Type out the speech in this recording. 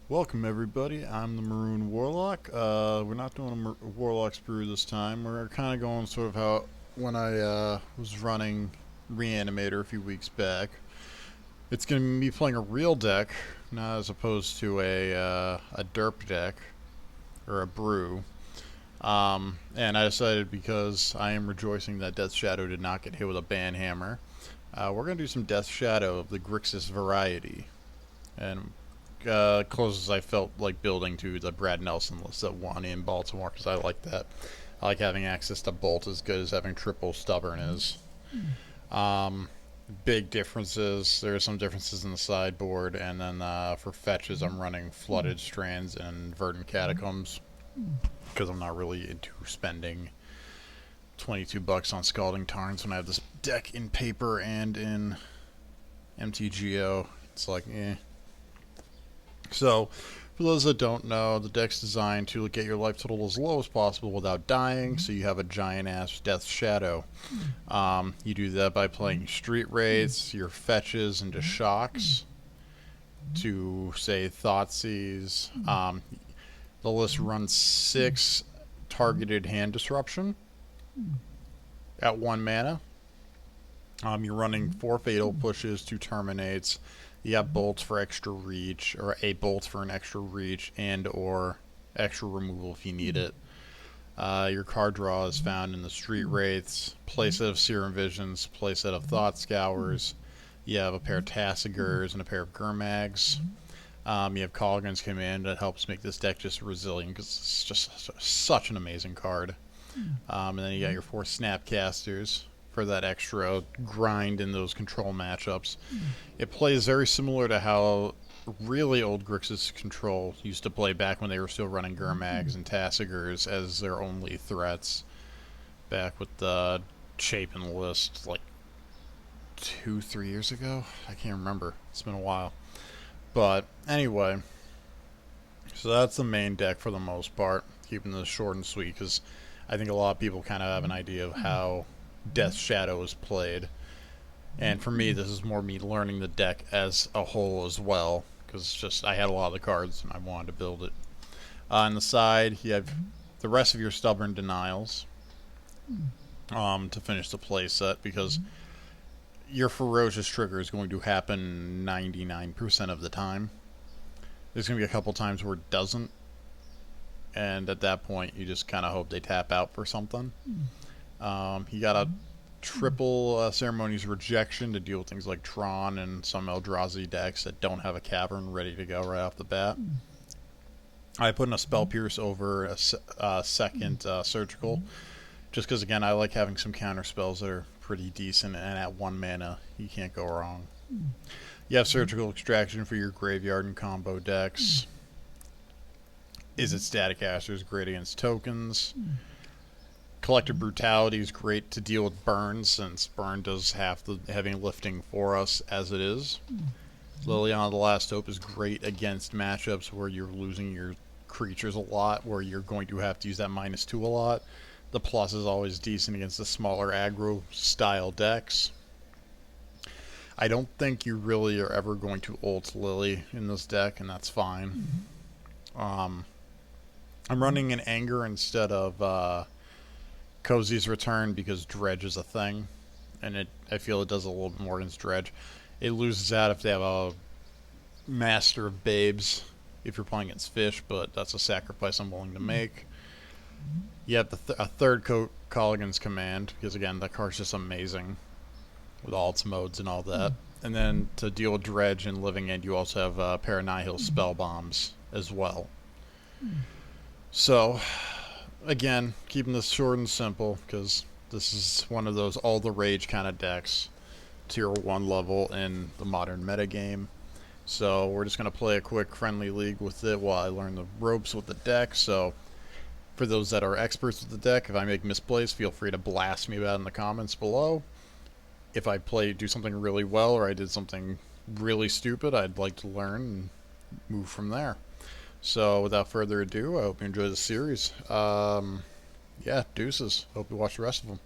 Welcome everybody, I'm the Maroon Warlock. We're not doing a Warlock sprue this time. We're kind of going sort of how when I was running Reanimator a few weeks back. It's going to be playing a real deck, not as opposed to a derp deck or a brew. And I decided because I am rejoicing that Death Shadow did not get hit with a banhammer, we're going to do some Death Shadow of the Grixis variety. And close as I felt like building to the Brad Nelson list that won in Baltimore, because I like that. I like having access to Bolt as good as having triple Stubborn is. Big differences. There are some differences in the sideboard, and then for fetches, I'm running Flooded Strands and Verdant Catacombs because I'm not really into spending $22 on Scalding Tarns when I have this deck in paper and in MTGO. It's like, eh. So, for those that don't know, the deck's designed to get your life total as low as possible without dying, so you have a giant-ass Death Shadow. You do that by playing Street Wraiths, your fetches, into Shocks, to, say, Thoughtseize. The list runs 6 targeted hand disruption at 1 mana. You're running 4 Fatal Pushes, 2 Terminates. You have bolts for extra reach, or a bolt for an extra reach, and or extra removal if you need it. Your card draw is found in the Street Wraiths, playset of Serum Visions, playset of Thought Scours. You have a pair of Tassigurs and a pair of Gurmags. You have Colligan's Command that helps make this deck just resilient, because it's just such an amazing card. And then you got your 4 Snapcasters for that extra grind in those control matchups. It plays very similar to how really old Grixis control used to play back when they were still running Gurmags and Tassigurs as their only threats. Back with the Chapin list like 2-3 years ago? I can't remember. It's been a while. But anyway, so that's the main deck for the most part. Keeping this short and sweet because I think a lot of people kind of have an idea of how Death Shadow is played, and for me this is more me learning the deck as a whole as well, because just I had a lot of the cards and I wanted to build it. On the side you have the rest of your Stubborn Denials to finish the play set, because your Ferocious trigger is going to happen 99% of the time. There's going to be a couple times where it doesn't, and at that point you just kind of hope they tap out for something. You got a triple Ceremonies Rejection to deal with things like Tron and some Eldrazi decks that don't have a Cavern ready to go right off the bat. I put in a Spell Pierce over a second Surgical, just because, again, I like having some counter spells that are pretty decent, and at 1 mana, you can't go wrong. You have Surgical Extraction for your graveyard and combo decks. Is it Static Asters? Great against tokens. Collective Brutality is great to deal with burns, since burn does half the heavy lifting for us as it is. Liliana the Last Hope is great against matchups where you're losing your creatures a lot, where you're going to have to use that -2 a lot. The plus is always decent against the smaller aggro style decks. I don't think you really are ever going to ult Lily in this deck, and that's fine. I'm running an Anger instead of Cozy's Return because Dredge is a thing, and I feel it does a little bit more against Dredge. It loses out if they have a Master of Babes if you're playing against Fish, but that's a sacrifice I'm willing to make. You have a third coat Colligan's Command, because again, that card's just amazing with all its modes and all that. And then to deal with Dredge and Living End, you also have Paranihil Spell Bombs as well. So, again, keeping this short and simple, because this is one of those all the rage kind of decks, tier 1 level in the modern metagame. So we're just going to play a quick friendly league with it while I learn the ropes with the deck. So for those that are experts with the deck, if I make misplays, feel free to blast me about it in the comments below. If I do something really well, or I did something really stupid, I'd like to learn and move from there. So without further ado, I hope you enjoy the series. Yeah, deuces. Hope you watch the rest of them.